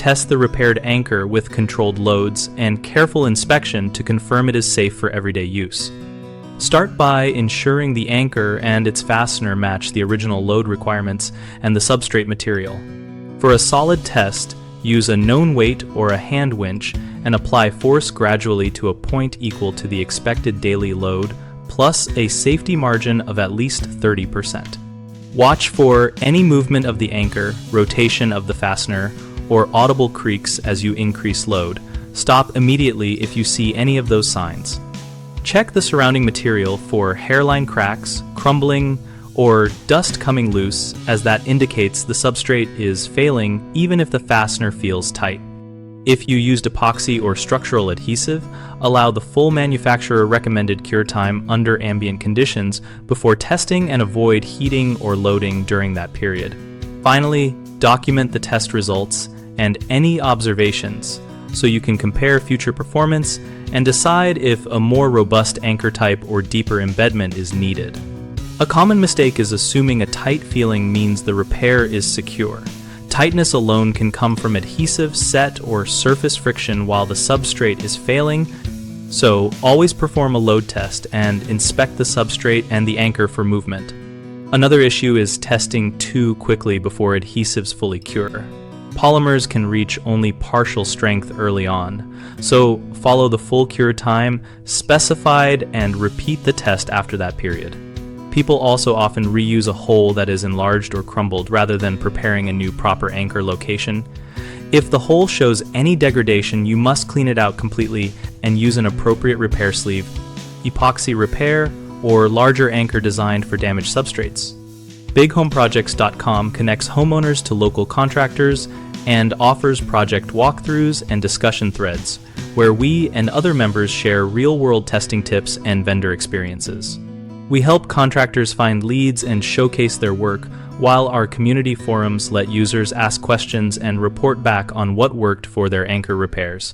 Test the repaired anchor with controlled loads and careful inspection to confirm it is safe for everyday use. Start by ensuring the anchor and its fastener match the original load requirements and the substrate material. For a solid test, use a known weight or a hand winch and apply force gradually to a point equal to the expected daily load, plus a safety margin of at least 30%. Watch for any movement of the anchor, rotation of the fastener, or audible creaks as you increase load. Stop immediately if you see any of those signs. Check the surrounding material for hairline cracks, crumbling, or dust coming loose, as that indicates the substrate is failing even if the fastener feels tight. If you used epoxy or structural adhesive, allow the full manufacturer recommended cure time under ambient conditions before testing and avoid heating or loading during that period. Finally, document the test results and any observations so you can compare future performance and decide if a more robust anchor type or deeper embedment is needed. A common mistake is assuming a tight feeling means the repair is secure. Tightness alone can come from adhesive, set, or surface friction while the substrate is failing, so always perform a load test and inspect the substrate and the anchor for movement. Another issue is testing too quickly before adhesives fully cure. Polymers can reach only partial strength early on, so follow the full cure time specified and repeat the test after that period. People also often reuse a hole that is enlarged or crumbled rather than preparing a new proper anchor location. If the hole shows any degradation, you must clean it out completely and use an appropriate repair sleeve, epoxy repair, or larger anchor designed for damaged substrates. BigHomeProjects.com connects homeowners to local contractors and offers project walkthroughs and discussion threads, where we and other members share real-world testing tips and vendor experiences. We help contractors find leads and showcase their work, while our community forums let users ask questions and report back on what worked for their anchor repairs.